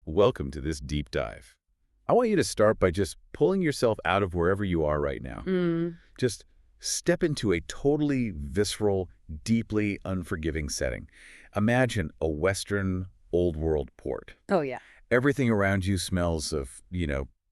welcome to this deep dive. I want you to start by just pulling yourself out of wherever you are right now. Just step into a totally visceral, deeply unforgiving setting. Imagine a Western old world port. Oh, yeah. Everything around you smells of,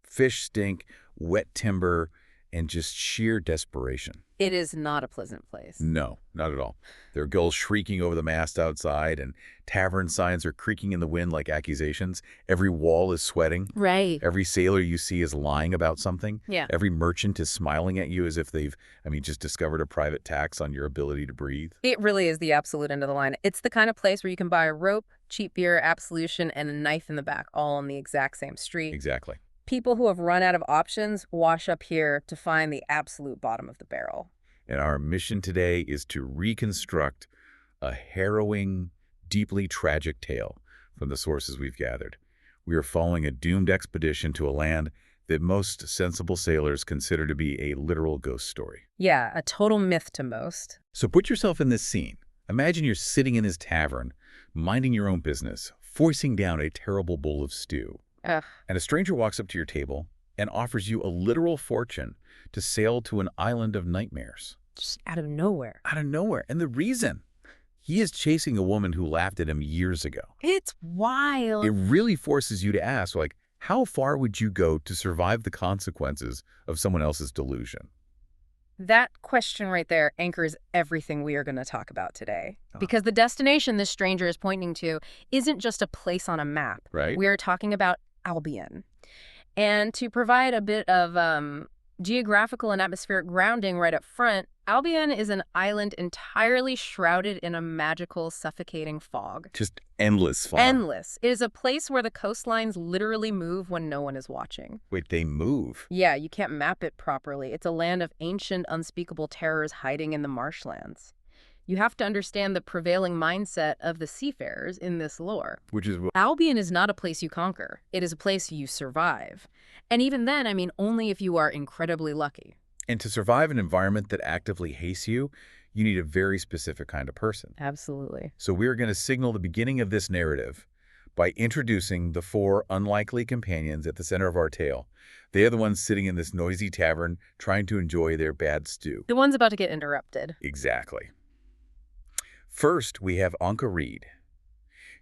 fish stink, wet timber, and just sheer desperation. It is not a pleasant place. No, not at all. There are gulls shrieking over the mast outside, and tavern signs are creaking in the wind like accusations. Every wall is sweating. Right. Every sailor you see is lying about something. Yeah. Every merchant is smiling at you as if they've, just discovered a private tax on your ability to breathe. It really is the absolute end of the line. It's the kind of place where you can buy a rope, cheap beer, absolution, and a knife in the back, all on the exact same street. Exactly. People who have run out of options wash up here to find the absolute bottom of the barrel. And our mission today is to reconstruct a harrowing, deeply tragic tale from the sources we've gathered. We are following a doomed expedition to a land that most sensible sailors consider to be a literal ghost story. Yeah, a total myth to most. So put yourself in this scene. Imagine you're sitting in this tavern, minding your own business, forcing down a terrible bowl of stew. Ugh. And a stranger walks up to your table and offers you a literal fortune to sail to an island of nightmares. Just out of nowhere. Out of nowhere. And the reason? He is chasing a woman who laughed at him years ago. It's wild. It really forces you to ask, how far would you go to survive the consequences of someone else's delusion? That question right there anchors everything we are going to talk about today. Because the destination this stranger is pointing to isn't just a place on a map. Right. We are talking about Albion. And to provide a bit of geographical and atmospheric grounding right up front, Albion is an island entirely shrouded in a magical, suffocating fog. Just endless fog. Endless. It is a place where the coastlines literally move when no one is watching. Wait, they move? Yeah, you can't map it properly. It's a land of ancient, unspeakable terrors hiding in the marshlands. You have to understand the prevailing mindset of the seafarers in this lore. Which is what? Albion is not a place you conquer. It is a place you survive. And even then, only if you are incredibly lucky. And to survive an environment that actively hates you, you need a very specific kind of person. Absolutely. So we're going to signal the beginning of this narrative by introducing the four unlikely companions at the center of our tale. They are the ones sitting in this noisy tavern trying to enjoy their bad stew. The one's about to get interrupted. Exactly. First, we have Anka Reed.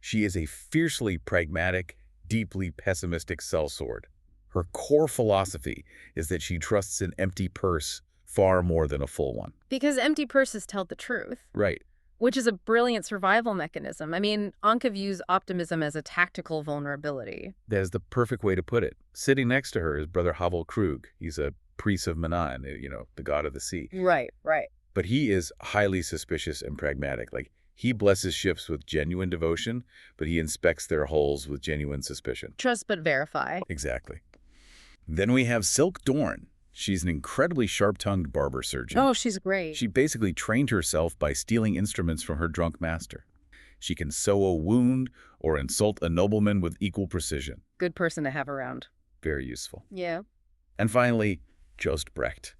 She is a fiercely pragmatic, deeply pessimistic sellsword. Her core philosophy is that she trusts an empty purse far more than a full one. Because empty purses tell the truth. Right. Which is a brilliant survival mechanism. Anka views optimism as a tactical vulnerability. That is the perfect way to put it. Sitting next to her is Brother Havel Krug. He's a priest of Manan, the god of the sea. Right. But he is highly suspicious and pragmatic. He blesses ships with genuine devotion, but he inspects their hulls with genuine suspicion. Trust but verify. Exactly. Then we have Silk Dorn. She's an incredibly sharp-tongued barber surgeon. Oh, she's great. She basically trained herself by stealing instruments from her drunk master. She can sew a wound or insult a nobleman with equal precision. Good person to have around. Very useful. Yeah. And finally, Jost Brecht.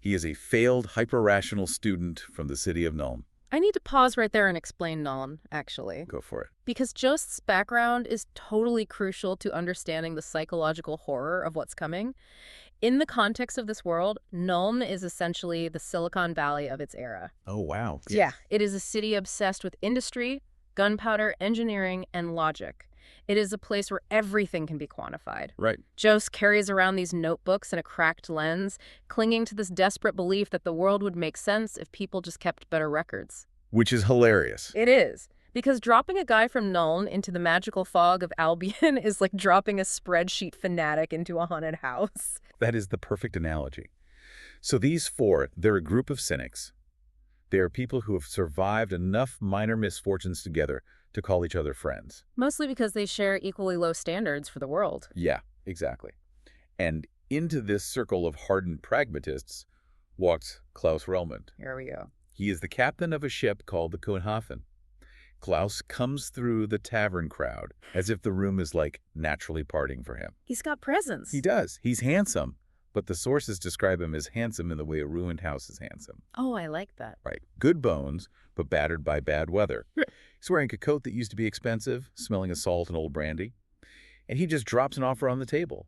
He is a failed, hyper-rational student from the city of Nuln. I need to pause right there and explain Nuln, actually. Go for it. Because Jost's background is totally crucial to understanding the psychological horror of what's coming. In the context of this world, Nuln is essentially the Silicon Valley of its era. Oh, wow. Yeah, it is a city obsessed with industry, gunpowder, engineering, and logic. It is a place where everything can be quantified. Right. Jost carries around these notebooks and a cracked lens, clinging to this desperate belief that the world would make sense if people just kept better records. Which is hilarious. It is. Because dropping a guy from Nuln into the magical fog of Albion is like dropping a spreadsheet fanatic into a haunted house. That is the perfect analogy. So these four, they're a group of cynics. They are people who have survived enough minor misfortunes together to call each other friends. Mostly because they share equally low standards for the world. Yeah, exactly. And into this circle of hardened pragmatists walks Klaus Relmund. Here we go. He is the captain of a ship called the Kohnhafen. Klaus comes through the tavern crowd as if the room is naturally parting for him. He's got presence. He does. He's handsome, but the sources describe him as handsome in the way a ruined house is handsome. Oh, I like that. Right. Good bones, but battered by bad weather. He's wearing a coat that used to be expensive, smelling of salt and old brandy. and he just drops an offer on the table.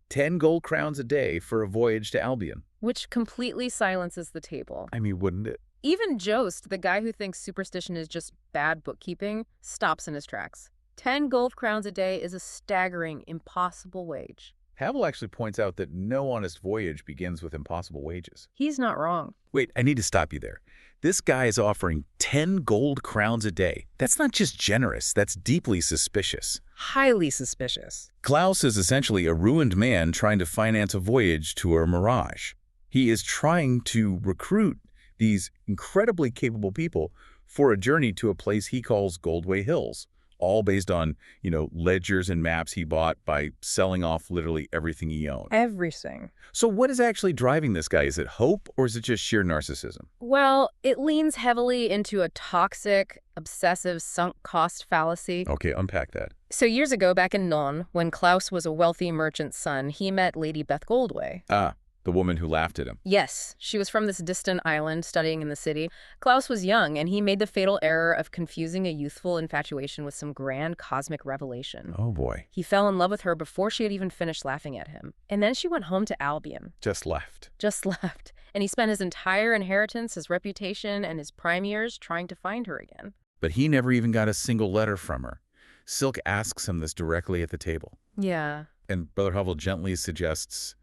10 gold crowns a day for a voyage to Albion. Which completely silences the table. I mean, wouldn't it? Even Jost, the guy who thinks superstition is just bad bookkeeping, stops in his tracks. 10 gold crowns a day is a staggering, impossible wage. Havel actually points out that no honest voyage begins with impossible wages. He's not wrong. Wait, I need to stop you there. This guy is offering 10 gold crowns a day. That's not just generous, that's deeply suspicious. Highly suspicious. Klaus is essentially a ruined man trying to finance a voyage to a mirage. He is trying to recruit these incredibly capable people for a journey to a place he calls Goldway Hills, all based on, ledgers and maps he bought by selling off literally everything he owned. Everything. So what is actually driving this guy? Is it hope or is it just sheer narcissism? Well, it leans heavily into a toxic, obsessive, sunk cost fallacy. Okay, unpack that. So years ago, back in Non, when Klaus was a wealthy merchant's son, he met Lady Beth Goldway. Ah, the woman who laughed at him. Yes, she was from this distant island studying in the city. Klaus was young, and he made the fatal error of confusing a youthful infatuation with some grand cosmic revelation. Oh boy. He fell in love with her before she had even finished laughing at him. And then she went home to Albion. Just left. Just left. And he spent his entire inheritance, his reputation, and his prime years trying to find her again. But he never even got a single letter from her. Silk asks him this directly at the table. Yeah. And Brother Havel gently suggests,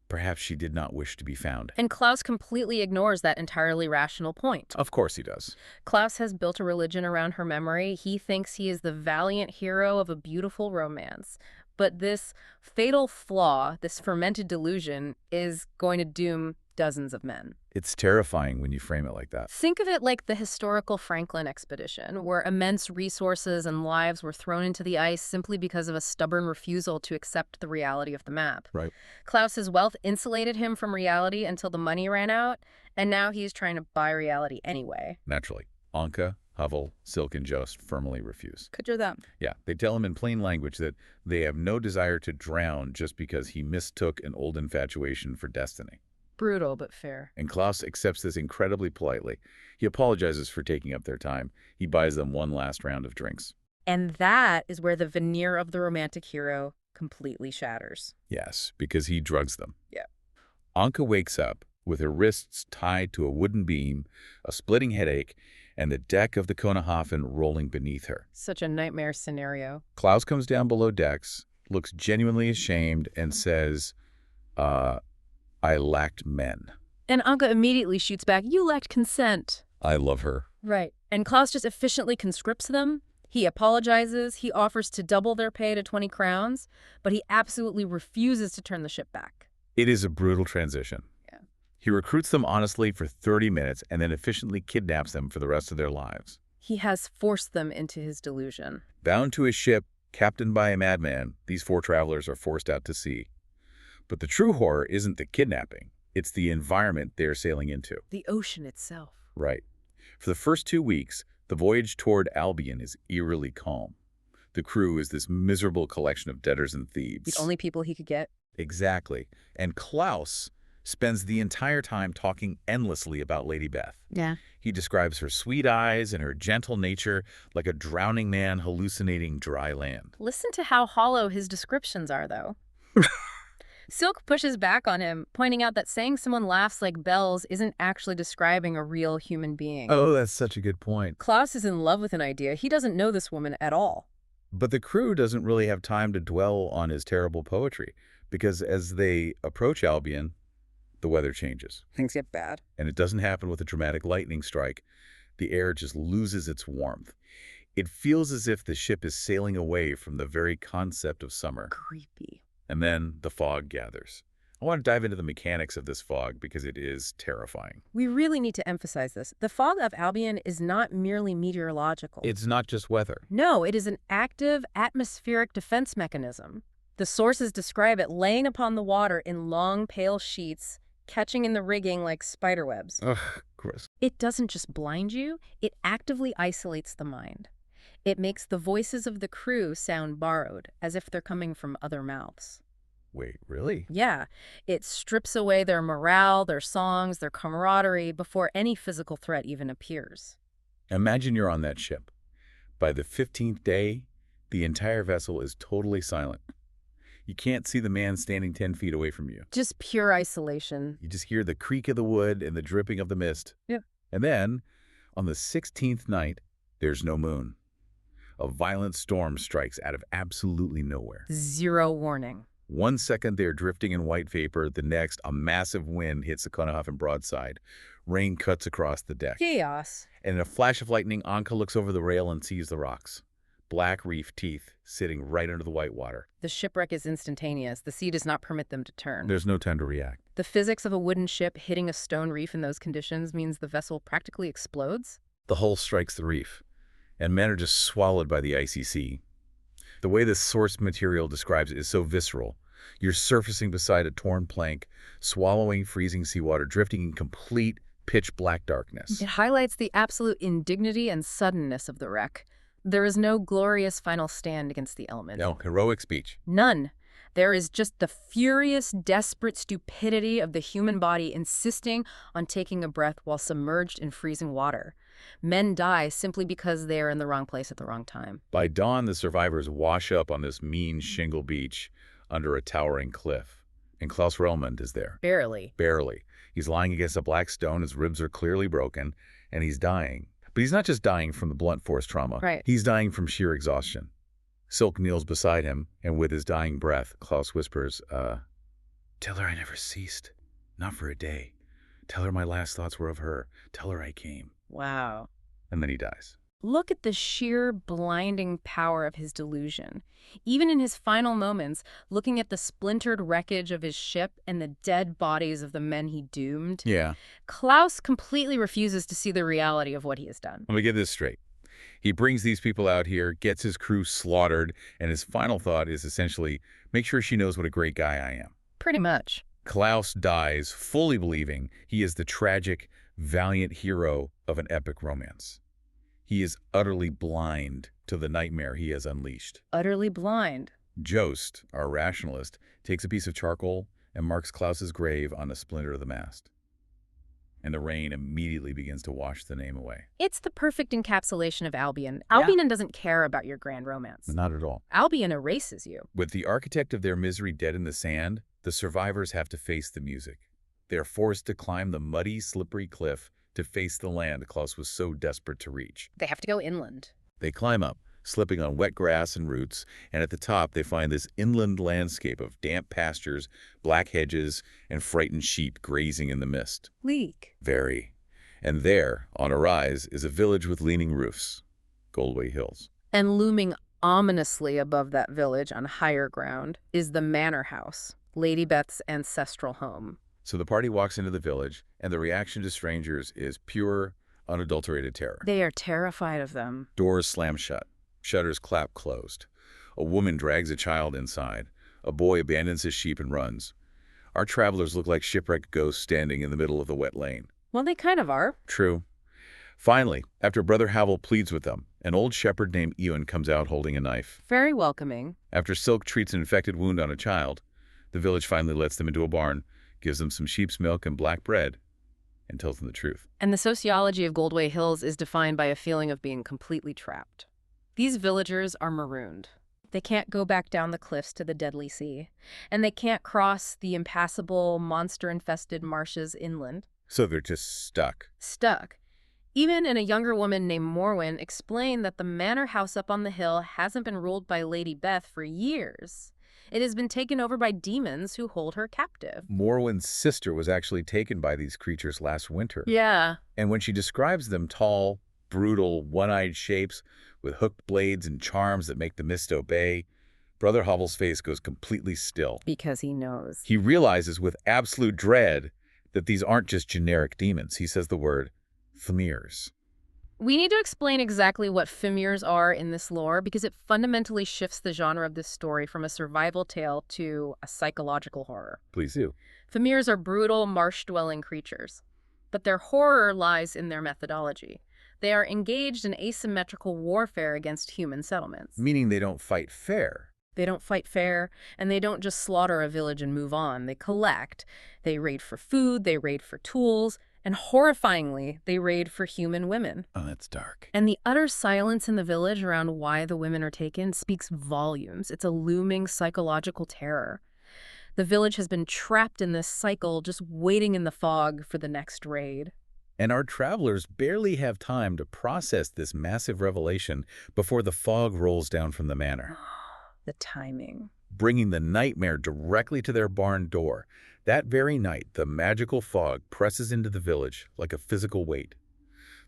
perhaps she did not wish to be found. And Klaus completely ignores that entirely rational point. Of course he does. Klaus has built a religion around her memory. He thinks he is the valiant hero of a beautiful romance. But this fatal flaw, this fermented delusion, is going to doom dozens of men. It's terrifying when you frame it like that. Think of it like the historical Franklin expedition, where immense resources and lives were thrown into the ice simply because of a stubborn refusal to accept the reality of the map. Right. Klaus's wealth insulated him from reality until the money ran out, and now he's trying to buy reality anyway. Naturally. Anka, Havel, Silk, and Jost firmly refuse. Could you them? Yeah, they tell him in plain language that they have no desire to drown just because he mistook an old infatuation for destiny. Brutal, but fair. And Klaus accepts this incredibly politely. He apologizes for taking up their time. He buys them one last round of drinks. And that is where the veneer of the romantic hero completely shatters. Yes, because he drugs them. Yeah. Anka wakes up with her wrists tied to a wooden beam, a splitting headache, and the deck of the Konahafen rolling beneath her. Such a nightmare scenario. Klaus comes down below decks, looks genuinely ashamed, and says, I lacked men. And Anka immediately shoots back, "You lacked consent." I love her. Right. And Klaus just efficiently conscripts them. He apologizes. He offers to double their pay to 20 crowns, but he absolutely refuses to turn the ship back. It is a brutal transition. Yeah. He recruits them honestly for 30 minutes and then efficiently kidnaps them for the rest of their lives. He has forced them into his delusion. Bound to his ship, captained by a madman, these 4 travelers are forced out to sea. But the true horror isn't the kidnapping. It's the environment they're sailing into. The ocean itself. Right. For the first 2 weeks, the voyage toward Albion is eerily calm. The crew is this miserable collection of debtors and thieves. The only people he could get. Exactly. And Klaus spends the entire time talking endlessly about Lady Beth. Yeah. He describes her sweet eyes and her gentle nature like a drowning man hallucinating dry land. Listen to how hollow his descriptions are, though. Silk pushes back on him, pointing out that saying someone laughs like bells isn't actually describing a real human being. Oh, that's such a good point. Klaus is in love with an idea. He doesn't know this woman at all. But the crew doesn't really have time to dwell on his terrible poetry, because as they approach Albion, the weather changes. Things get bad. And it doesn't happen with a dramatic lightning strike. The air just loses its warmth. It feels as if the ship is sailing away from the very concept of summer. Creepy. And then the fog gathers. I want to dive into the mechanics of this fog because it is terrifying. We really need to emphasize this. The fog of Albion is not merely meteorological. It's not just weather. No, it is an active atmospheric defense mechanism. The sources describe it laying upon the water in long, pale sheets, catching in the rigging like spiderwebs. Ugh, gross. It doesn't just blind you, it actively isolates the mind. It makes the voices of the crew sound borrowed, as if they're coming from other mouths. Wait, really? Yeah. It strips away their morale, their songs, their camaraderie before any physical threat even appears. Imagine you're on that ship. By the 15th day, The entire vessel is totally silent. You can't see the man standing 10 feet away from you. Just pure isolation. You just hear the creak of the wood and the dripping of the mist. Yep. And then, on the 16th night, there's no moon. A violent storm strikes out of absolutely nowhere. Zero warning. 1 second they're drifting in white vapor, the next a massive wind hits the Conahafen broadside. Rain cuts across the deck. Chaos. And in a flash of lightning, Anka looks over the rail and sees the rocks. Black reef teeth sitting right under the white water. The shipwreck is instantaneous. The sea does not permit them to turn. There's no time to react. The physics of a wooden ship hitting a stone reef in those conditions means the vessel practically explodes. The hull strikes the reef, and men are just swallowed by the icy sea. The way the source material describes it is so visceral. You're surfacing beside a torn plank, swallowing freezing seawater, drifting in complete pitch-black darkness. It highlights the absolute indignity and suddenness of the wreck. There is no glorious final stand against the element. No heroic speech. None. There is just the furious, desperate stupidity of the human body insisting on taking a breath while submerged in freezing water. Men die simply because they are in the wrong place at the wrong time. By dawn, the survivors wash up on this mean shingle beach under a towering cliff. And Klaus Relmund is there. Barely. Barely. He's lying against a black stone, his ribs are clearly broken, and he's dying. But he's not just dying from the blunt force trauma. Right. He's dying from sheer exhaustion. Silk kneels beside him, and with his dying breath, Klaus whispers, "Tell her I never ceased. Not for a day. Tell her my last thoughts were of her. Tell her I came." Wow. And then he dies. Look at the sheer blinding power of his delusion. Even in his final moments, looking at the splintered wreckage of his ship and the dead bodies of the men he doomed, Yeah. Klaus completely refuses to see the reality of what he has done. Let me get this straight. He brings these people out here, gets his crew slaughtered, and his final thought is essentially, make sure she knows what a great guy I am. Pretty much. Klaus dies fully believing he is the tragic, valiant hero of an epic romance. He is utterly blind to the nightmare he has unleashed. Utterly blind. Jost, our rationalist, takes a piece of charcoal and marks Klaus's grave on a splinter of the mast. And the rain immediately begins to wash the name away. It's the perfect encapsulation of Albion. Yeah. Albion doesn't care about your grand romance. Not at all. Albion erases you. With the architect of their misery dead in the sand, the survivors have to face the music. They are forced to climb the muddy, slippery cliff to face the land Klaus was so desperate to reach. They have to go inland. They climb up, slipping on wet grass and roots, and at the top they find this inland landscape of damp pastures, black hedges, and frightened sheep grazing in the mist. Bleak. Very. And there, on a rise, is a village with leaning roofs, Goldway Hills. And looming ominously above that village on higher ground is the manor house, Lady Beth's ancestral home. So the party walks into the village, and the reaction to strangers is pure, unadulterated terror. They are terrified of them. Doors slam shut. Shutters clap closed. A woman drags a child inside. A boy abandons his sheep and runs. Our travelers look like shipwrecked ghosts standing in the middle of the wet lane. Well, they kind of are. True. Finally, after Brother Havel pleads with them, an old shepherd named Ewan comes out holding a knife. Very welcoming. After Silk treats an infected wound on a child, the village finally lets them into a barn, gives them some sheep's milk and black bread, and tells them the truth. And the sociology of Goldway Hills is defined by a feeling of being completely trapped. These villagers are marooned. They can't go back down the cliffs to the deadly sea, and they can't cross the impassable, monster-infested marshes inland. So they're just stuck. Stuck. Even and a younger woman named Morwen explained that the manor house up on the hill hasn't been ruled by Lady Beth for years. It has been taken over by demons who hold her captive. Morwen's sister was actually taken by these creatures last winter. Yeah. And when she describes them, tall, brutal, one-eyed shapes with hooked blades and charms that make the mist obey, Brother Havel's face goes completely still. Because he knows. He realizes with absolute dread that these aren't just generic demons. He says the word Fimirs. We need to explain exactly what Fimirs are in this lore because it fundamentally shifts the genre of this story from a survival tale to a psychological horror. Please do. Fimirs are brutal, marsh-dwelling creatures, but their horror lies in their methodology. They are engaged in asymmetrical warfare against human settlements. Meaning they don't fight fair. They don't fight fair, and they don't just slaughter a village and move on. They collect. They raid for food, they raid for tools, And horrifyingly, they raid for human women. Oh, that's dark. And the utter silence in the village around why the women are taken speaks volumes. It's a looming psychological terror. The village has been trapped in this cycle, just waiting in the fog for the next raid. And our travelers barely have time to process this massive revelation before the fog rolls down from the manor, The timing. bringing the nightmare directly to their barn door. That very night, the magical fog presses into the village like a physical weight.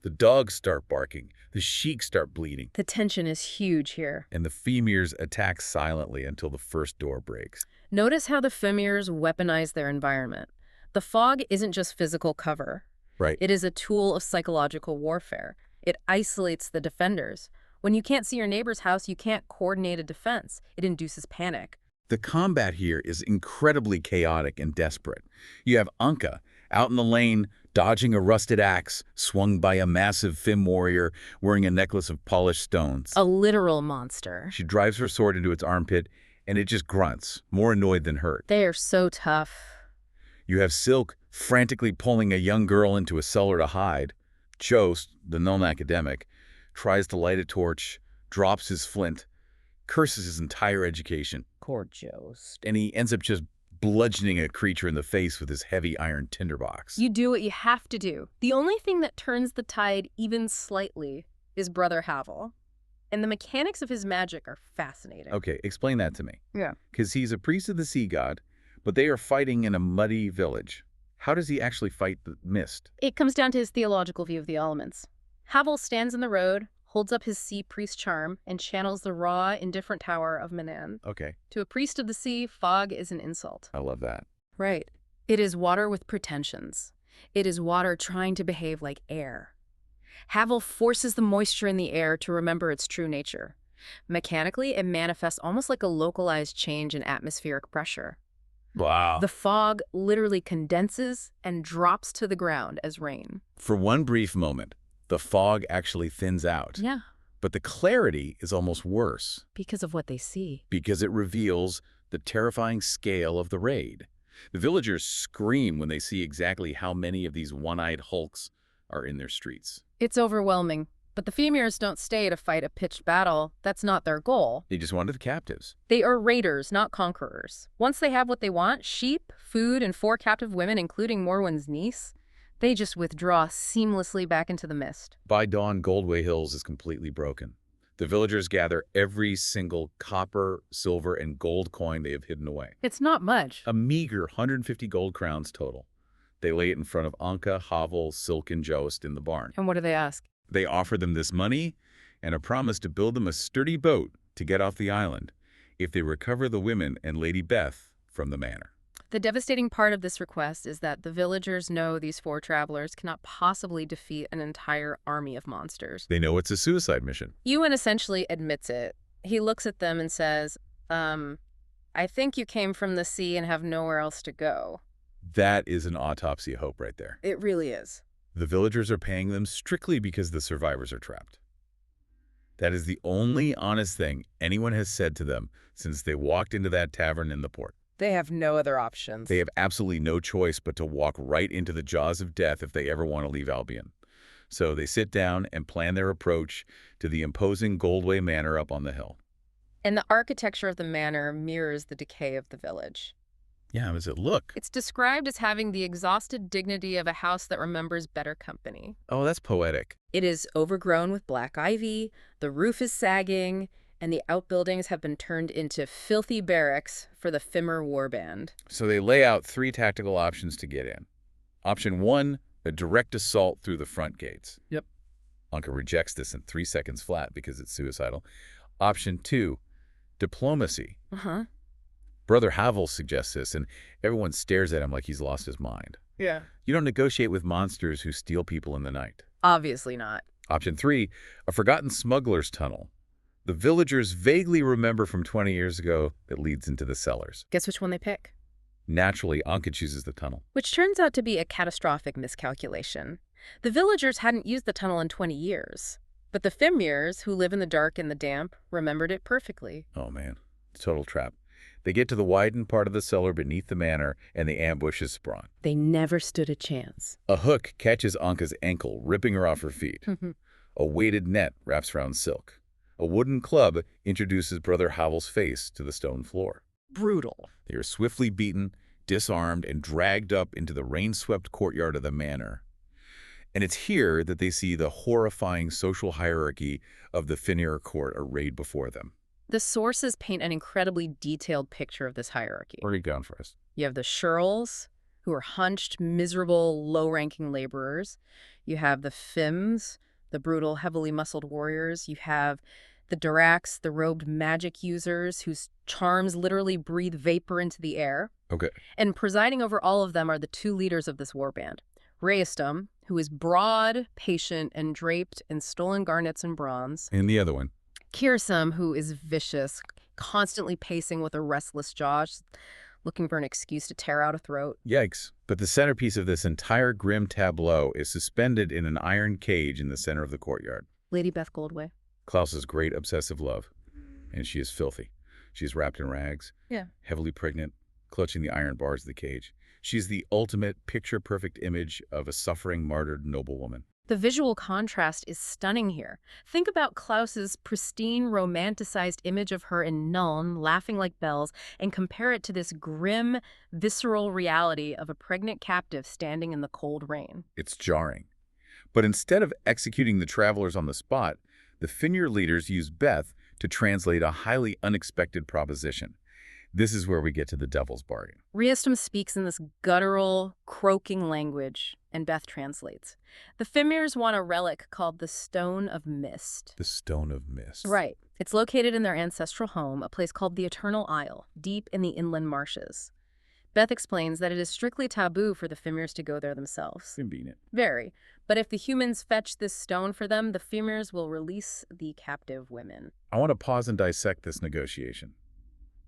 The dogs start barking, the sheep start bleeding, The tension is huge here. and the Fimirs attack silently until the first door breaks. Notice how the Fimirs weaponize their environment. The fog isn't just physical cover. Right. It is a tool of psychological warfare. It isolates the defenders. When you can't see your neighbor's house, you can't coordinate a defense. It induces panic. The combat here is incredibly chaotic and desperate. You have Anka out in the lane, dodging a rusted axe, swung by a massive Fim warrior wearing a necklace of polished stones. A literal monster. She drives her sword into its armpit, and it just grunts, more annoyed than hurt. They are so tough. You have Silk frantically pulling a young girl into a cellar to hide. Jost, the gnome academic, tries to light a torch, drops his flint, curses his entire education, Poor Jost. and he ends up just bludgeoning a creature in the face with his heavy iron tinderbox. You do what you have to do. The only thing that turns the tide even slightly is Brother Havel. And the mechanics of his magic are fascinating. Okay, explain that to me. Yeah. Because he's a priest of the sea god, but they are fighting in a muddy village. How does he actually fight the mist? It comes down to his theological view of the elements. Havel stands in the road, holds up his sea priest charm, and channels the raw, indifferent tower of Manan. Okay, To a priest of the sea, fog is an insult. I love that. Right. It is water with pretensions. It is water trying to behave like air. Havel forces the moisture in the air to remember its true nature. Mechanically, it manifests almost like a localized change in atmospheric pressure. Wow. The fog literally condenses and drops to the ground as rain. For one brief moment, the fog actually thins out. Yeah, But the clarity is almost worse because of what they see. because it reveals the terrifying scale of the raid. The villagers scream when they see exactly how many of these one-eyed hulks are in their streets. It's overwhelming, but the Fimirs don't stay to fight a pitched battle. That's not their goal. They just wanted the captives. They are raiders, not conquerors. Once they have what they want, sheep, food, and 4 captive women, including Morwen's niece, they just withdraw seamlessly back into the mist. By dawn, Goldway Hills is completely broken. The villagers gather every single copper, silver, and gold coin they have hidden away. It's not much. A meager 150 gold crowns total. They lay it in front of Anka, Havel, Silk, and Jost in the barn. And what do they ask? They offer them this money and a promise to build them a sturdy boat to get off the island if they recover the women and Lady Beth from the manor. The devastating part of this request is that the villagers know these 4 travelers cannot possibly defeat an entire army of monsters. They know it's a suicide mission. Ewan essentially admits it. He looks at them and says, I think you came from the sea and have nowhere else to go. That is an autopsy of hope right there. It really is. The villagers are paying them strictly because the survivors are trapped. That is the only honest thing anyone has said to them since they walked into that tavern in the port. They have no other options. They have absolutely no choice but to walk right into the jaws of death if they ever want to leave Albion. So they sit down and plan their approach to the imposing Goldway Manor up on the hill. And the architecture of the manor mirrors the decay of the village. Yeah, how does it look? It's described as having the exhausted dignity of a house that remembers better company. Oh, that's poetic. It is overgrown with black ivy, the roof is sagging, and the outbuildings have been turned into filthy barracks for the Fimir warband. So they lay out 3 tactical options to get in. Option 1, a direct assault through the front gates. Yep. Anka rejects this in 3 seconds flat because it's suicidal. Option 2, diplomacy. Uh-huh. Brother Havel suggests this, and everyone stares at him like he's lost his mind. Yeah. You don't negotiate with monsters who steal people in the night. Obviously not. Option 3, a forgotten smuggler's tunnel. The villagers vaguely remember from 20 years ago that leads into the cellars. Guess which one they pick? Naturally, Anka chooses the tunnel. Which turns out to be a catastrophic miscalculation. The villagers hadn't used the tunnel in 20 years. But the Fimirs, who live in the dark and the damp, remembered it perfectly. Oh man, total trap. They get to the widened part of the cellar beneath the manor, and the ambush is sprung. They never stood a chance. A hook catches Anka's ankle, ripping her off her feet. A weighted net wraps around Silk. A wooden club introduces Brother Havel's face to the stone floor. Brutal. They are swiftly beaten, disarmed, and dragged up into the rain-swept courtyard of the manor. And it's here that they see the horrifying social hierarchy of the Fimir court arrayed before them. The sources paint an incredibly detailed picture of this hierarchy. Break it down for us. You have the Shirls, who are hunched, miserable, low-ranking laborers. You have the Fims, the brutal, heavily muscled warriors. You have the Durax, the robed magic users whose charms literally breathe vapor into the air. Okay. And presiding over all of them are the two leaders of this warband. Rheastum, who is broad, patient, and draped in stolen garnets and bronze. And the other one. Kirsum, who is vicious, constantly pacing with a restless jaw, looking for an excuse to tear out a throat. Yikes. But the centerpiece of this entire grim tableau is suspended in an iron cage in the center of the courtyard. Lady Beth Goldway. Klaus's great obsessive love. And she is filthy. She is wrapped in rags. Yeah. Heavily pregnant, clutching the iron bars of the cage. She's the ultimate picture-perfect image of a suffering, martyred noblewoman. The visual contrast is stunning here. Think about Klaus's pristine, romanticized image of her in Nuln, laughing like bells, and compare it to this grim, visceral reality of a pregnant captive standing in the cold rain. It's jarring. But instead of executing the travelers on the spot, the Fimir leaders use Beth to translate a highly unexpected proposition. This is where we get to the devil's bargain. Rheastum speaks in this guttural, croaking language, and Beth translates. The Fimirs want a relic called the Stone of Mist. The Stone of Mist. Right. It's located in their ancestral home, a place called the Eternal Isle, deep in the inland marshes. Beth explains that it is strictly taboo for the Fimirs to go there themselves. Convenient. Very. But if the humans fetch this stone for them, the Fimirs will release the captive women. I want to pause and dissect this negotiation.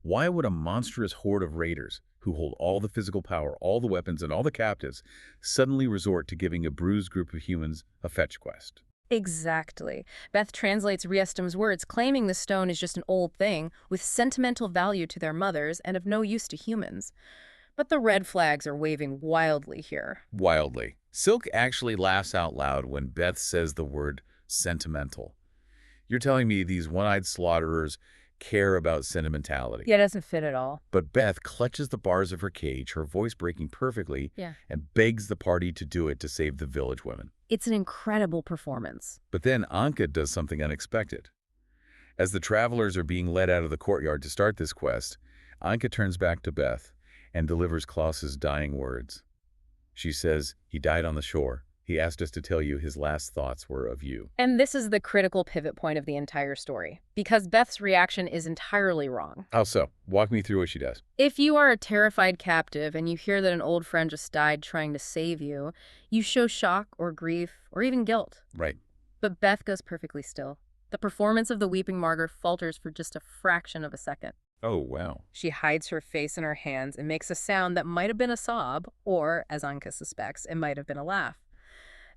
Why would a monstrous horde of raiders, who hold all the physical power, all the weapons, and all the captives, suddenly resort to giving a bruised group of humans a fetch quest? Exactly. Beth translates Rheastum's words, claiming the stone is just an old thing with sentimental value to their mothers and of no use to humans. But the red flags are waving wildly here. Wildly. Silk actually laughs out loud when Beth says the word sentimental. You're telling me these one-eyed slaughterers care about sentimentality. Yeah, it doesn't fit at all. But Beth clutches the bars of her cage, her voice breaking perfectly, and begs the party to do it to save the village women. It's an incredible performance. But then Anka does something unexpected. As the travelers are being led out of the courtyard to start this quest, Anka turns back to Beth and delivers Klaus's dying words. She says, "He died on the shore. He asked us to tell you his last thoughts were of you." And this is the critical pivot point of the entire story, because Beth's reaction is entirely wrong. How so? Walk me through what she does. If you are a terrified captive and you hear that an old friend just died trying to save you, you show shock or grief or even guilt. Right. But Beth goes perfectly still. The performance of the weeping martyr falters for just a fraction of a second. Oh, wow. She hides her face in her hands and makes a sound that might have been a sob, or, as Anka suspects, it might have been a laugh.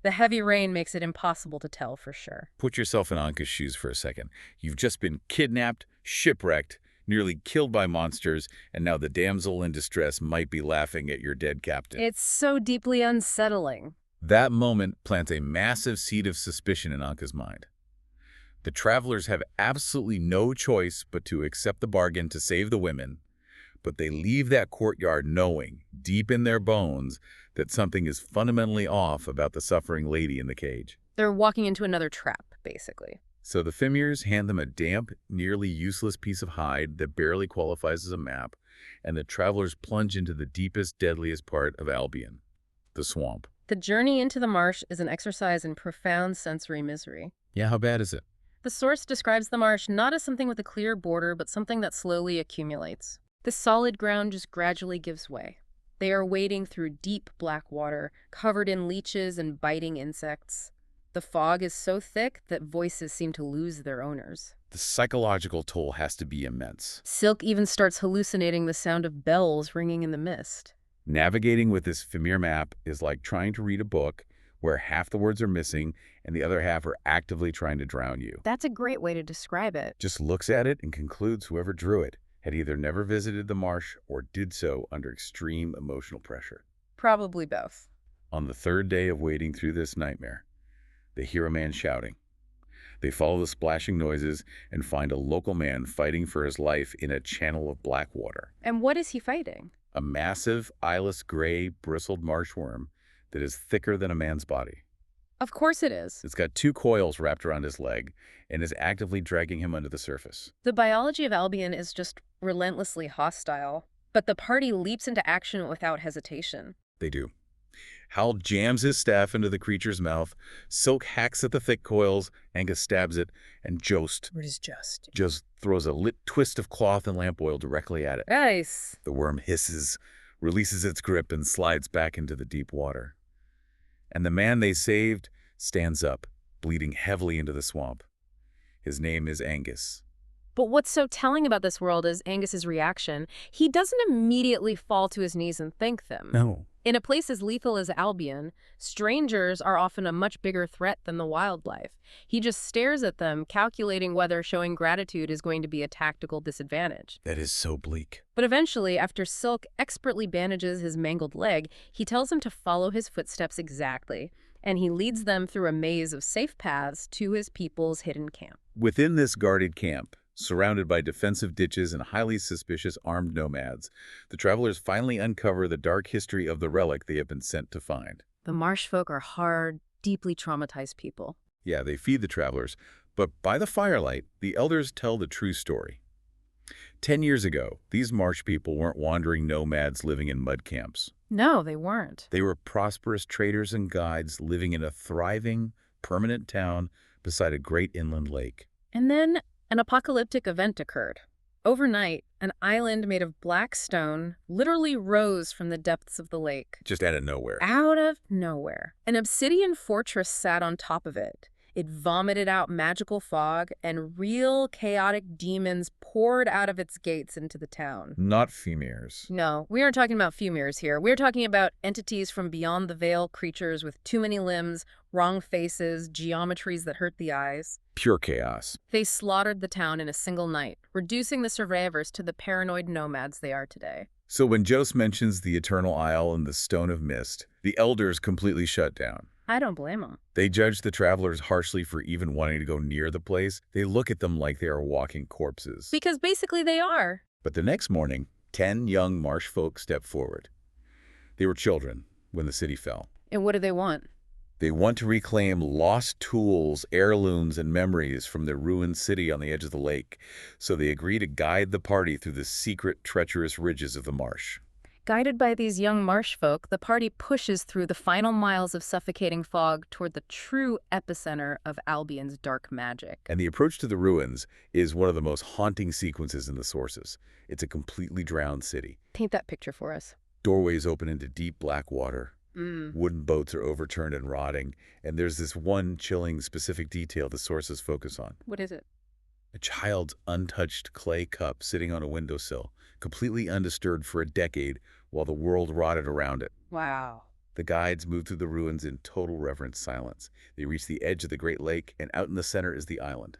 The heavy rain makes it impossible to tell for sure. Put yourself in Anka's shoes for a second. You've just been kidnapped, shipwrecked, nearly killed by monsters, and now the damsel in distress might be laughing at your dead captain. It's so deeply unsettling. That moment plants a massive seed of suspicion in Anka's mind. The travelers have absolutely no choice but to accept the bargain to save the women, but they leave that courtyard knowing, deep in their bones, that something is fundamentally off about the suffering lady in the cage. They're walking into another trap, basically. So the Fimirs hand them a damp, nearly useless piece of hide that barely qualifies as a map, and the travelers plunge into the deepest, deadliest part of Albion, the swamp. The journey into the marsh is an exercise in profound sensory misery. Yeah, how bad is it? The source describes the marsh not as something with a clear border, but something that slowly accumulates. The solid ground just gradually gives way. They are wading through deep black water, covered in leeches and biting insects. The fog is so thick that voices seem to lose their owners. The psychological toll has to be immense. Silk even starts hallucinating the sound of bells ringing in the mist. Navigating with this Fimir map is like trying to read a book where half the words are missing and the other half are actively trying to drown you. That's a great way to describe it. Just looks at it and concludes whoever drew it had either never visited the marsh or did so under extreme emotional pressure. Probably both. On the third day of wading through this nightmare, they hear a man shouting. They follow the splashing noises and find a local man fighting for his life in a channel of black water. And what is he fighting? A massive, eyeless, gray, bristled marsh worm that is thicker than a man's body. Of course it is. It's got 2 coils wrapped around his leg and is actively dragging him under the surface. The biology of Albion is just relentlessly hostile, but the party leaps into action without hesitation. They do. Hal jams his staff into the creature's mouth, Silk hacks at the thick coils, Angus stabs it, and Jost What is just? just throws a lit twist of cloth and lamp oil directly at it. Nice. The worm hisses, releases its grip, and slides back into the deep water. And the man they saved stands up, bleeding heavily into the swamp. His name is Angus. But what's so telling about this world is Angus's reaction. He doesn't immediately fall to his knees and thank them. No. In a place as lethal as Albion, strangers are often a much bigger threat than the wildlife. He just stares at them, calculating whether showing gratitude is going to be a tactical disadvantage. That is so bleak. But eventually, after Silk expertly bandages his mangled leg, he tells him to follow his footsteps exactly, and he leads them through a maze of safe paths to his people's hidden camp. Within this guarded camp, surrounded by defensive ditches and highly suspicious armed nomads, the travelers finally uncover the dark history of the relic they have been sent to find. The marsh folk are hard, deeply traumatized people. Yeah, they feed the travelers, but by the firelight, the elders tell the true story. 10 years ago, these marsh people weren't wandering nomads living in mud camps. No, they weren't. They were prosperous traders and guides living in a thriving, permanent town beside a great inland lake. And then an apocalyptic event occurred. Overnight, an island made of black stone literally rose from the depths of the lake. Just out of nowhere. Out of nowhere. An obsidian fortress sat on top of it. It vomited out magical fog, and real chaotic demons poured out of its gates into the town. Not Fimirs. No, we aren't talking about Fimirs here. We're talking about entities from beyond the veil, creatures with too many limbs, wrong faces, geometries that hurt the eyes. Pure chaos. They slaughtered the town in a single night, reducing the survivors to the paranoid nomads they are today. So when Jost mentions the Eternal Isle and the Stone of Mist, the elders completely shut down. I don't blame them. They judge the travelers harshly for even wanting to go near the place. They look at them like they are walking corpses. Because basically they are. But the next morning, 10 young marsh folk stepped forward. They were children when the city fell. And what do they want? They want to reclaim lost tools, heirlooms, and memories from their ruined city on the edge of the lake, so they agree to guide the party through the secret, treacherous ridges of the marsh. Guided by these young marsh folk, the party pushes through the final miles of suffocating fog toward the true epicenter of Albion's dark magic. And the approach to the ruins is one of the most haunting sequences in the sources. It's a completely drowned city. Paint that picture for us. Doorways open into deep black water. Wooden boats are overturned and rotting, and there's this one chilling specific detail the sources focus on. What is it? A child's untouched clay cup sitting on a windowsill, completely undisturbed for a decade while the world rotted around it. Wow. The guides move through the ruins in total reverent silence. They reach the edge of the Great Lake, and out in the center is the island.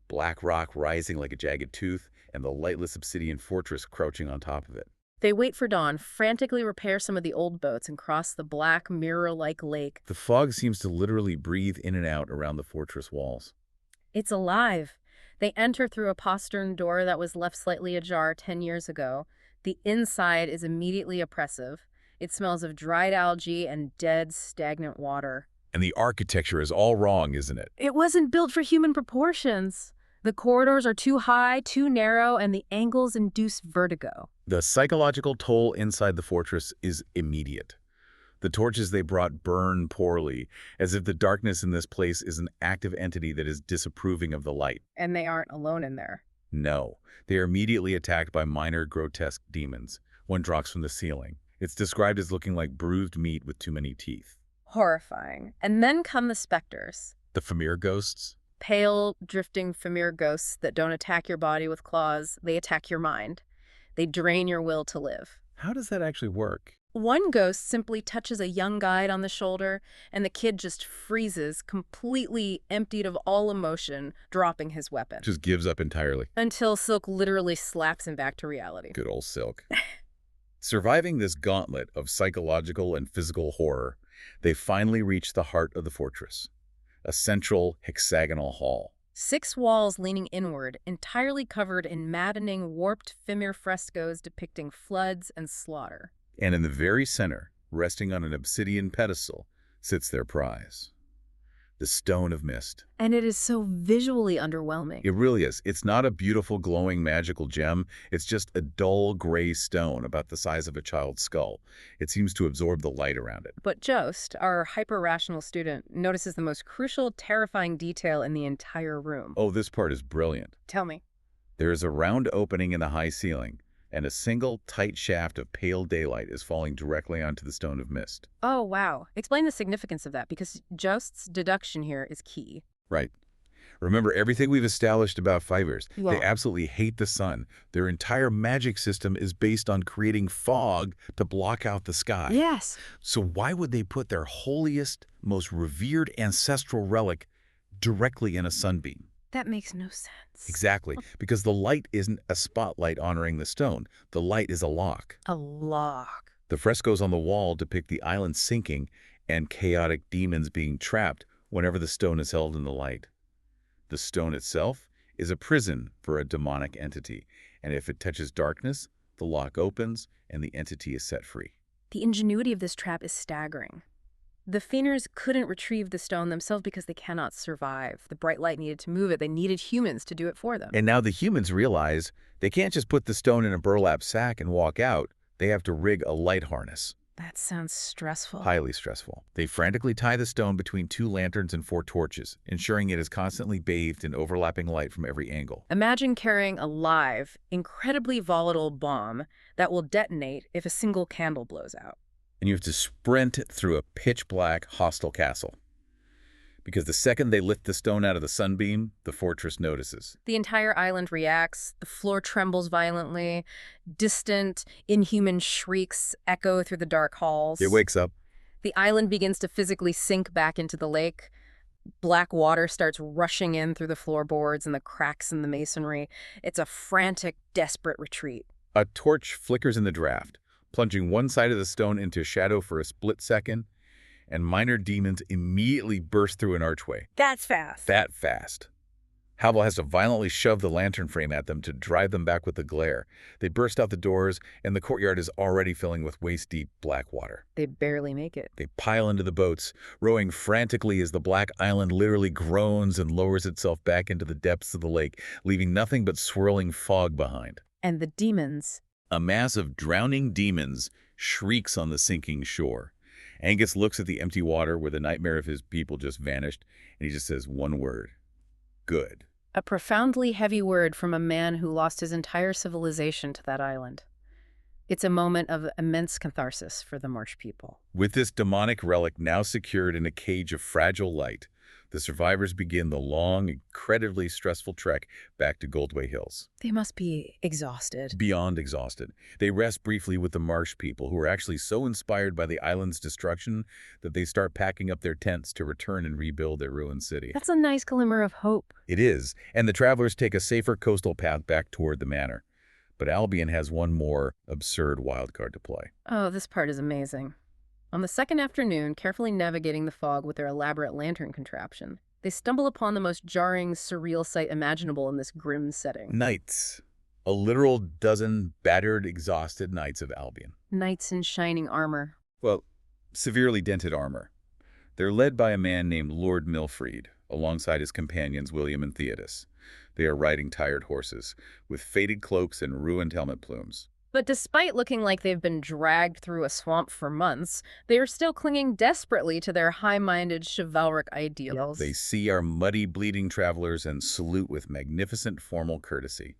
Black rock rising like a jagged tooth, and the lightless obsidian fortress crouching on top of it. They wait for dawn, frantically repair some of the old boats, and cross the black, mirror-like lake. The fog seems to literally breathe in and out around the fortress walls. It's alive. They enter through a postern door that was left slightly ajar 10 years ago. The inside is immediately oppressive. It smells of dried algae and dead, stagnant water. And the architecture is all wrong, isn't it? It wasn't built for human proportions. The corridors are too high, too narrow, and the angles induce vertigo. The psychological toll inside the fortress is immediate. The torches they brought burn poorly, as if the darkness in this place is an active entity that is disapproving of the light. And they aren't alone in there. No, they are immediately attacked by minor grotesque demons. One drops from the ceiling. It's described as looking like bruised meat with too many teeth. Horrifying. And then come the specters. The Fimir ghosts? Pale, drifting Fimir ghosts that don't attack your body with claws. They attack your mind. They drain your will to live. How does that actually work? One ghost simply touches a young guide on the shoulder, and the kid just freezes, completely emptied of all emotion, dropping his weapon. Just gives up entirely. Until Silk literally slaps him back to reality. Good old Silk. Surviving this gauntlet of psychological and physical horror, they finally reach the heart of the fortress, a central hexagonal hall. 6 walls leaning inward, entirely covered in maddening, warped Fimir frescoes depicting floods and slaughter. And in the very center, resting on an obsidian pedestal, sits their prize, the Stone of Mist. And it is so visually underwhelming. It really is. It's not a beautiful, glowing, magical gem. It's just a dull, gray stone about the size of a child's skull. It seems to absorb the light around it. But Jost, our hyper-rational student, notices the most crucial, terrifying detail in the entire room. Oh, this part is brilliant. Tell me. There is a round opening in the high ceiling, and a single, tight shaft of pale daylight is falling directly onto the Stone of Mist. Oh, wow. Explain the significance of that, because Jost's deduction here is key. Right. Remember everything we've established about Fimirs. Yeah. They absolutely hate the sun. Their entire magic system is based on creating fog to block out the sky. Yes. So why would they put their holiest, most revered ancestral relic directly in a sunbeam? That makes no sense. Exactly, because the light isn't a spotlight honoring the stone. The light is a lock. A lock. The frescoes on the wall depict the island sinking and chaotic demons being trapped whenever the stone is held in the light. The stone itself is a prison for a demonic entity, and if it touches darkness, the lock opens and the entity is set free. The ingenuity of this trap is staggering. The Fimirs couldn't retrieve the stone themselves because they cannot survive. The bright light needed to move it. They needed humans to do it for them. And now the humans realize they can't just put the stone in a burlap sack and walk out. They have to rig a light harness. That sounds stressful. Highly stressful. They frantically tie the stone between 2 lanterns and 4 torches, ensuring it is constantly bathed in overlapping light from every angle. Imagine carrying a live, incredibly volatile bomb that will detonate if a single candle blows out. And you have to sprint through a pitch-black, hostile castle. Because the second they lift the stone out of the sunbeam, the fortress notices. The entire island reacts. The floor trembles violently. Distant, inhuman shrieks echo through the dark halls. It wakes up. The island begins to physically sink back into the lake. Black water starts rushing in through the floorboards and the cracks in the masonry. It's a frantic, desperate retreat. A torch flickers in the draft, plunging one side of the stone into shadow for a split second, and minor demons immediately burst through an archway. That's fast. That fast. Havel has to violently shove the lantern frame at them to drive them back with the glare. They burst out the doors, and the courtyard is already filling with waist-deep black water. They barely make it. They pile into the boats, rowing frantically as the black island literally groans and lowers itself back into the depths of the lake, leaving nothing but swirling fog behind. And the demons. A mass of drowning demons shrieks on the sinking shore. Angus looks at the empty water where the nightmare of his people just vanished, and he just says one word: good. A profoundly heavy word from a man who lost his entire civilization to that island. It's a moment of immense catharsis for the marsh people. With this demonic relic now secured in a cage of fragile light, the survivors begin the long, incredibly stressful trek back to Goldway Hills. They must be exhausted. Beyond exhausted. They rest briefly with the marsh people, who are actually so inspired by the island's destruction that they start packing up their tents to return and rebuild their ruined city. That's a nice glimmer of hope. It is, and the travelers take a safer coastal path back toward the manor. But Albion has one more absurd wildcard to play. Oh, this part is amazing. On the second afternoon, carefully navigating the fog with their elaborate lantern contraption, they stumble upon the most jarring, surreal sight imaginable in this grim setting. Knights. A literal dozen battered, exhausted knights of Albion. Knights in shining armor. Well, severely dented armor. They're led by a man named Lord Milfried, alongside his companions William and Theodos. They are riding tired horses, with faded cloaks and ruined helmet plumes. But despite looking like they've been dragged through a swamp for months, they are still clinging desperately to their high-minded chivalric ideals. They see our muddy, bleeding travelers and salute with magnificent formal courtesy.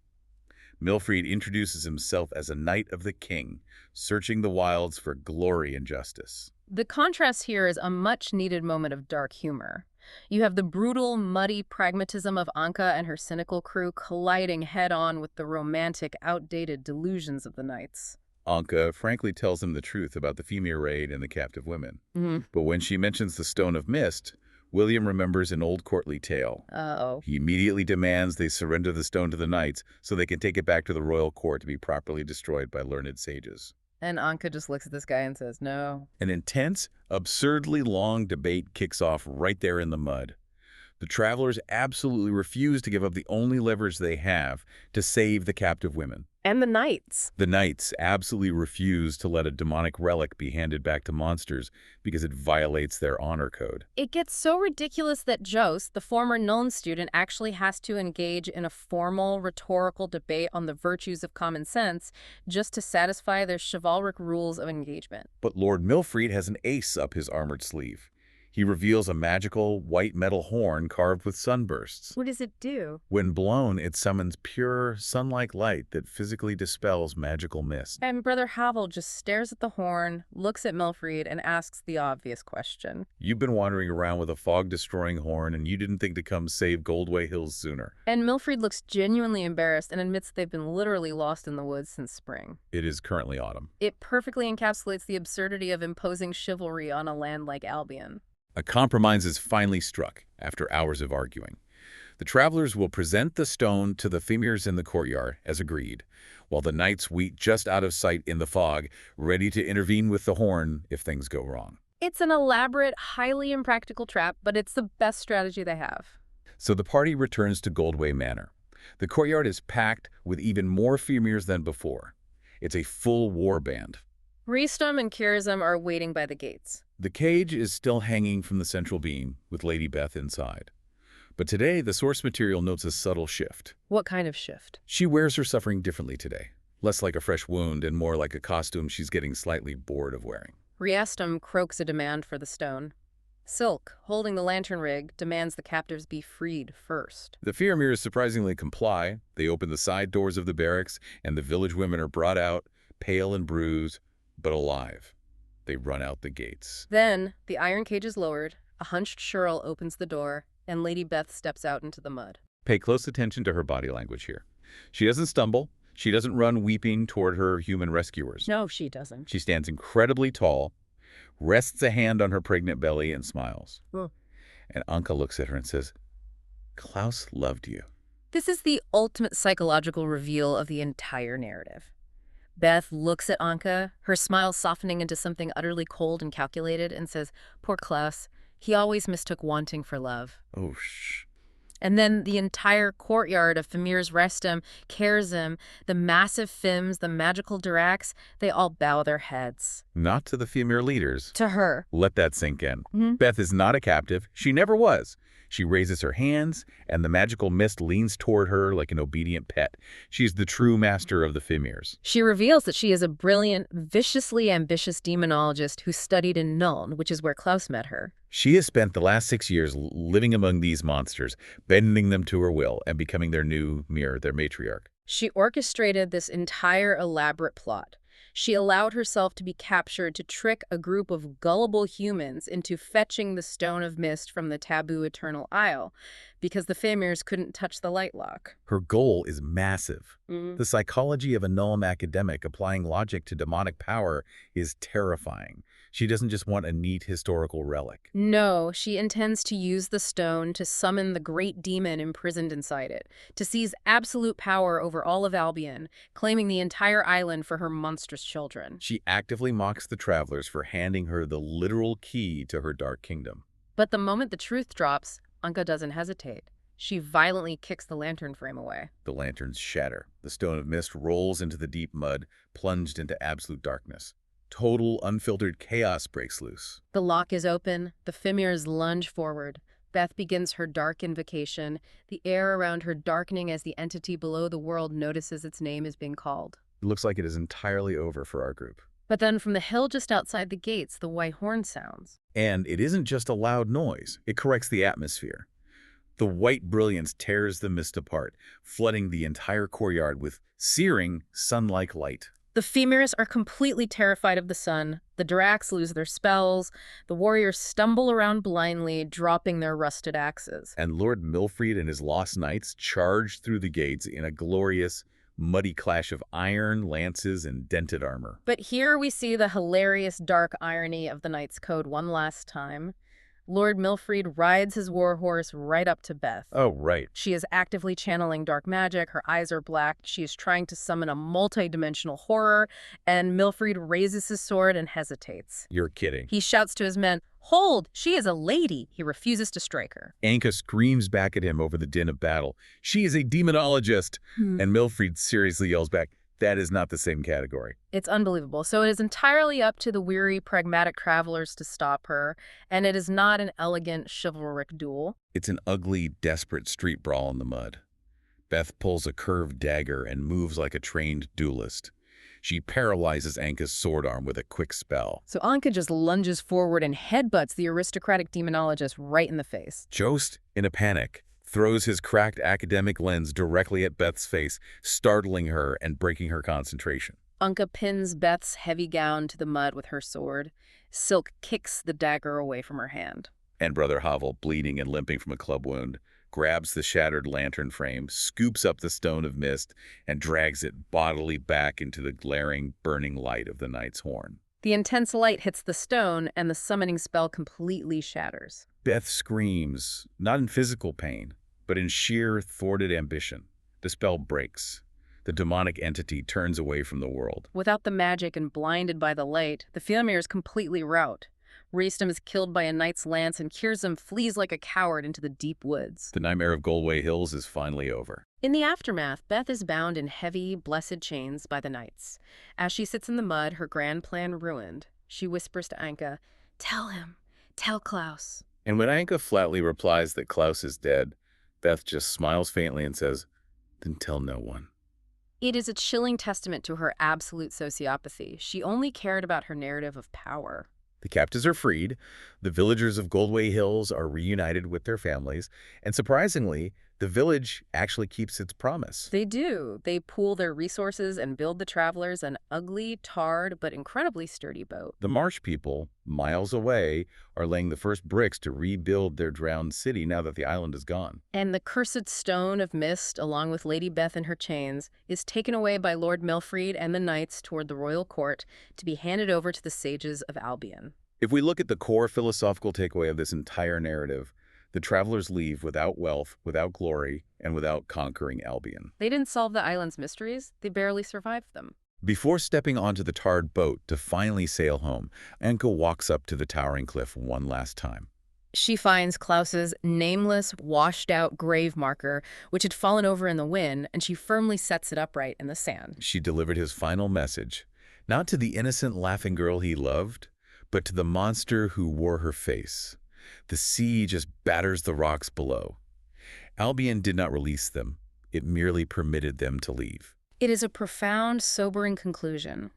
Milfried introduces himself as a knight of the king, searching the wilds for glory and justice. The contrast here is a much-needed moment of dark humor. You have the brutal, muddy pragmatism of Anka and her cynical crew colliding head-on with the romantic, outdated delusions of the knights. Anka frankly tells him the truth about the Fimir raid and the captive women. Mm-hmm. But when she mentions the Stone of Mist, William remembers an old courtly tale. Uh-oh. He immediately demands they surrender the stone to the knights so they can take it back to the royal court to be properly destroyed by learned sages. And Anka just looks at this guy and says, no. An intense, absurdly long debate kicks off right there in the mud. The travelers absolutely refuse to give up the only leverage they have to save the captive women. And the knights. The knights absolutely refuse to let a demonic relic be handed back to monsters because it violates their honor code. It gets so ridiculous that Jost, the former Nuln student, actually has to engage in a formal rhetorical debate on the virtues of common sense just to satisfy their chivalric rules of engagement. But Lord Milfried has an ace up his armored sleeve. He reveals a magical white metal horn carved with sunbursts. What does it do? When blown, it summons pure, sun-like light that physically dispels magical mist. And Brother Havel just stares at the horn, looks at Milfried, and asks the obvious question. You've been wandering around with a fog-destroying horn, and you didn't think to come save Goldway Hills sooner. And Milfried looks genuinely embarrassed and admits they've been literally lost in the woods since spring. It is currently autumn. It perfectly encapsulates the absurdity of imposing chivalry on a land like Albion. A compromise is finally struck after hours of arguing. The travelers will present the stone to the Fimirs in the courtyard, as agreed, while the knights wait just out of sight in the fog, ready to intervene with the horn if things go wrong. It's an elaborate, highly impractical trap, but it's the best strategy they have. So the party returns to Goldway Manor. The courtyard is packed with even more Fimirs than before. It's a full war band. Rhystom and Kirazim are waiting by the gates. The cage is still hanging from the central beam, with Lady Beth inside. But today, the source material notes a subtle shift. What kind of shift? She wears her suffering differently today. Less like a fresh wound and more like a costume she's getting slightly bored of wearing. Rhystom croaks a demand for the stone. Silk, holding the lantern rig, demands the captives be freed first. The Fimirs surprisingly comply. They open the side doors of the barracks, and the village women are brought out, pale and bruised, but alive. They run out the gates. Then, the iron cage is lowered, a hunched churl opens the door, and Lady Beth steps out into the mud. Pay close attention to her body language here. She doesn't stumble. She doesn't run weeping toward her human rescuers. No, she doesn't. She stands incredibly tall, rests a hand on her pregnant belly, and smiles. And Anka looks at her and says, "Klaus loved you." This is the ultimate psychological reveal of the entire narrative. Beth looks at Anka, her smile softening into something utterly cold and calculated, and says, "Poor Klaus, he always mistook wanting for love." Oh, shh. And then the entire courtyard of Fimirs Restum, Kirazim, the massive Fims, the magical Durax, they all bow their heads. Not to the Fimir leaders. To her. Let that sink in. Mm-hmm. Beth is not a captive. She never was. She raises her hands, and the magical mist leans toward her like an obedient pet. She's the true master of the Fimirs. She reveals that she is a brilliant, viciously ambitious demonologist who studied in Nuln, which is where Klaus met her. She has spent the last 6 years living among these monsters, bending them to her will, and becoming their new mirror, their matriarch. She orchestrated this entire elaborate plot. She allowed herself to be captured to trick a group of gullible humans into fetching the Stone of Mist from the taboo Eternal Isle, because the Fimirs couldn't touch the light lock. Her goal is massive. Mm. The psychology of a Nuln academic applying logic to demonic power is terrifying. She doesn't just want a neat historical relic. No, she intends to use the stone to summon the great demon imprisoned inside it, to seize absolute power over all of Albion, claiming the entire island for her monstrous children. She actively mocks the travelers for handing her the literal key to her dark kingdom. But the moment the truth drops, Anka doesn't hesitate. She violently kicks the lantern frame away. The lanterns shatter. The Stone of Mist rolls into the deep mud, plunged into absolute darkness. Total, unfiltered chaos breaks loose. The lock is open. The Fimirs lunge forward. Beth begins her dark invocation, the air around her darkening as the entity below the world notices its name is being called. It looks like it is entirely over for our group. But then from the hill just outside the gates, the white horn sounds. And it isn't just a loud noise. It corrects the atmosphere. The white brilliance tears the mist apart, flooding the entire courtyard with searing, sun-like light. The Fimirs are completely terrified of the sun. The Durax lose their spells. The warriors stumble around blindly, dropping their rusted axes. And Lord Milfried and his lost knights charge through the gates in a glorious, muddy clash of iron, lances, and dented armor. But here we see the hilarious dark irony of the Knight's Code one last time. Lord Milfred rides his warhorse right up to Beth. Oh, right. She is actively channeling dark magic. Her eyes are black. She is trying to summon a multi-dimensional horror, and Milfred raises his sword and hesitates. You're kidding. He shouts to his men, "Hold! She is a lady!" He refuses to strike her. Anka screams back at him over the din of battle. She is a demonologist! And Milfred seriously yells back, that is not the same category. It's unbelievable. So it is entirely up to the weary, pragmatic travelers to stop her, and it is not an elegant, chivalric duel. It's an ugly, desperate street brawl in the mud. Beth pulls a curved dagger and moves like a trained duelist. She paralyzes Anka's sword arm with a quick spell. So Anka just lunges forward and headbutts the aristocratic demonologist right in the face. Jost, in a panic, throws his cracked academic lens directly at Beth's face, startling her and breaking her concentration. Anka pins Beth's heavy gown to the mud with her sword. Silk kicks the dagger away from her hand. And Brother Havel, bleeding and limping from a club wound, grabs the shattered lantern frame, scoops up the stone of mist, and drags it bodily back into the glaring, burning light of the knight's horn. The intense light hits the stone, and the summoning spell completely shatters. Beth screams, not in physical pain, but in sheer, thwarted ambition. The spell breaks. The demonic entity turns away from the world. Without the magic and blinded by the light, the Fimirs completely rout. Raistum is killed by a knight's lance, and Kirzim flees like a coward into the deep woods. The nightmare of Goldway Hills is finally over. In the aftermath, Beth is bound in heavy, blessed chains by the knights. As she sits in the mud, her grand plan ruined, she whispers to Anka, "Tell him. Tell Klaus." And when Anka flatly replies that Klaus is dead, Beth just smiles faintly and says, "Then tell no one." It is a chilling testament to her absolute sociopathy. She only cared about her narrative of power. The captives are freed, the villagers of Goldway Hills are reunited with their families, and surprisingly, the village actually keeps its promise. They do. They pool their resources and build the travelers an ugly, tarred, but incredibly sturdy boat. The marsh people, miles away, are laying the first bricks to rebuild their drowned city now that the island is gone. And the cursed stone of mist, along with Lady Beth and her chains, is taken away by Lord Milfred and the knights toward the royal court to be handed over to the sages of Albion. If we look at the core philosophical takeaway of this entire narrative, the travelers leave without wealth, without glory, and without conquering Albion. They didn't solve the island's mysteries. They barely survived them. Before stepping onto the tarred boat to finally sail home, Anka walks up to the towering cliff one last time. She finds Klaus's nameless, washed-out grave marker, which had fallen over in the wind, and she firmly sets it upright in the sand. She delivered his final message, not to the innocent, laughing girl he loved, but to the monster who wore her face. The sea just batters the rocks below. Albion did not release them. It merely permitted them to leave. It is a profound, sobering conclusion.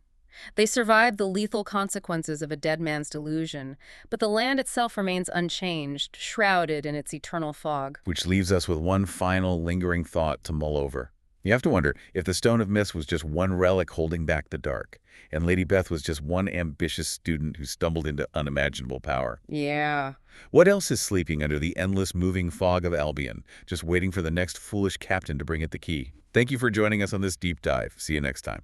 They survived the lethal consequences of a dead man's delusion, but the land itself remains unchanged, shrouded in its eternal fog. Which leaves us with one final, lingering thought to mull over. You have to wonder if the Stone of Mist was just one relic holding back the dark, and Lady Beth was just one ambitious student who stumbled into unimaginable power. Yeah. What else is sleeping under the endless moving fog of Albion, just waiting for the next foolish captain to bring it the key? Thank you for joining us on this deep dive. See you next time.